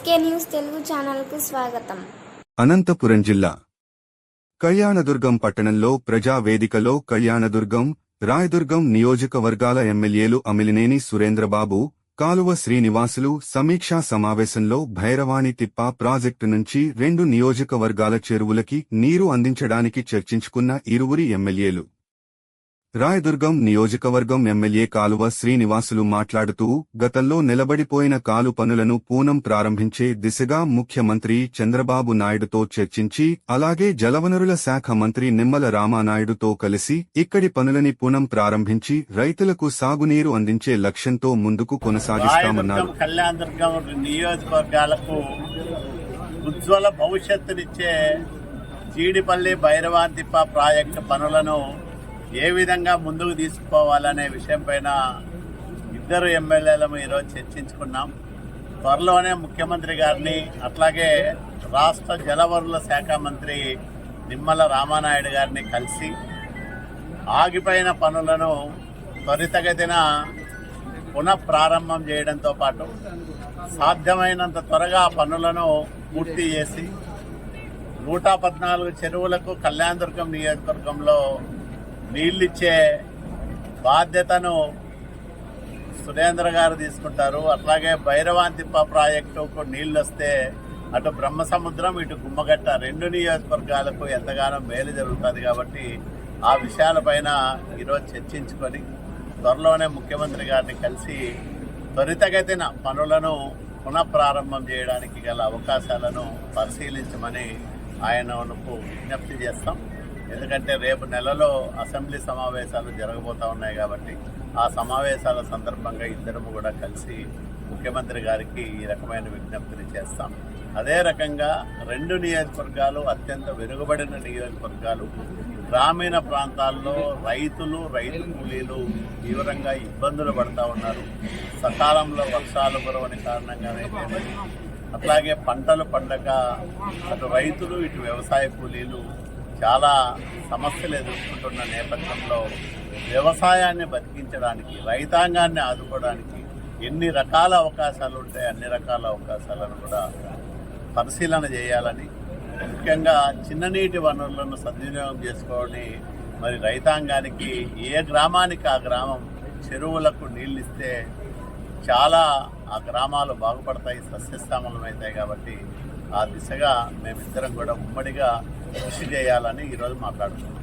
SK news Telugu ఛానల్కు స్వాగతం. అనంతపురం జిల్లా కళ్యాణదుర్గం పట్టణంలో ప్రజా వేదికలో కళ్యాణదుర్గం, రాయదుర్గం నియోజకవర్గాల ఎమ్మెల్యేలు అమిలినేని సురేంద్రబాబు, కాలువ శ్రీనివాసులు సమీక్షా సమావేశంలో భైరవాణి తిప్ప ప్రాజెక్టు నుంచి 2 నియోజకవర్గాల చెరువులకి నీరు అందించడానికి చర్చించుకున్న ఇరువురి ఎమ్మెల్యేలు. రాయదుర్గం నియోజకవర్గం ఎమ్మెల్యే కాలువ శ్రీనివాసులు మాట్లాడుతూ, గతంలో నిలబడిపోయిన కాలు పనులను పూనం ప్రారంభించే దిశగా ముఖ్యమంత్రి చంద్రబాబు నాయుడుతో చర్చించి, అలాగే జలవనరుల శాఖ మంత్రి నిమ్మల రామానాయుడుతో కలిసి ఇక్కడి పనులని పూనం ప్రారంభించి రైతులకు సాగునీరు అందించే లక్ష్యంతో ముందుకు కొనసాగిస్తామన్నారు. కళ్యాణదుర్గం నియోజకవర్గాలకు ఉజ్వల భవిష్యత్తునిచ్చే జీడిపల్లి భైరవాంతిప్ప ప్రాజెక్టు పనులను ఏ విధంగా ముందుకు తీసుకుపోవాలనే విషయం పైన ఇద్దరు ఎమ్మెల్యేలను ఈరోజు చర్చించుకున్నాం. త్వరలోనే ముఖ్యమంత్రి గారిని, అట్లాగే రాష్ట్ర జలవనరుల శాఖ మంత్రి నిమ్మల రామానాయుడు గారిని కలిసి ఆగిపోయిన పనులను త్వరితగతిన పునఃప్రారంభం చేయడంతో పాటు సాధ్యమైనంత త్వరగా పనులను పూర్తి చేసి 114 చెరువులకు కళ్యాణదుర్గం నియోజకవర్గంలో నీళ్ళిచ్చే బాధ్యతను సురేంద్ర గారు తీసుకుంటారు. అట్లాగే భైరవాంతిప్ప ప్రాజెక్టుకు నీళ్లు వస్తే అటు బ్రహ్మసముద్రం, ఇటు గుమ్మగట్ట 2 నియోజకవర్గాలకు ఎంతగానో మేలు జరుగుతుంది. కాబట్టి ఆ విషయాలపైన ఈరోజు చర్చించుకొని త్వరలోనే ముఖ్యమంత్రి గారిని కలిసి త్వరితగతిన పనులను పునఃప్రారంభం చేయడానికి గల అవకాశాలను పరిశీలించమని ఆయనకు విజ్ఞప్తి చేస్తాం. ఎందుకంటే రేపు నెలలో అసెంబ్లీ సమావేశాలు జరగబోతా ఉన్నాయి. కాబట్టి ఆ సమావేశాల సందర్భంగా ఇద్దరము కూడా కలిసి ముఖ్యమంత్రి గారికి ఈ రకమైన విజ్ఞప్తిని చేస్తాం. అదే రకంగా 2 నియోజకవర్గాలు అత్యంత వెనుకబడిన నియోజకవర్గాలు, గ్రామీణ ప్రాంతాల్లో రైతు కూలీలు తీవ్రంగా ఇబ్బందులు పడుతూ ఉన్నారు. సకాలంలో వర్షాలు కురవని కారణంగానైతే, అట్లాగే పంటలు పండక అటు రైతులు, ఇటు వ్యవసాయ కూలీలు చాలా సమస్యలు ఎదుర్కొంటున్న నేపథ్యంలో వ్యవసాయాన్ని బతికించడానికి, రైతాంగాన్ని ఆదుకోవడానికి ఎన్ని రకాల అవకాశాలు ఉంటాయి, అన్ని రకాల అవకాశాలను కూడా పరిశీలన చేయాలని, ముఖ్యంగా చిన్ననీటి వనరులను సద్వినియోగం చేసుకొని మరి రైతాంగానికి ఏ గ్రామానికి ఆ గ్రామం చెరువులకు నీళ్ళు ఇస్తే చాలా ఆ గ్రామాలు బాగుపడతాయి, సస్యశ్యామలమవుతాయి. కాబట్టి ఆ దిశగా మేమిద్దరం కూడా ఉమ్మడిగా కృషి చేయాలని ఈరోజు మాట్లాడుతున్నాం.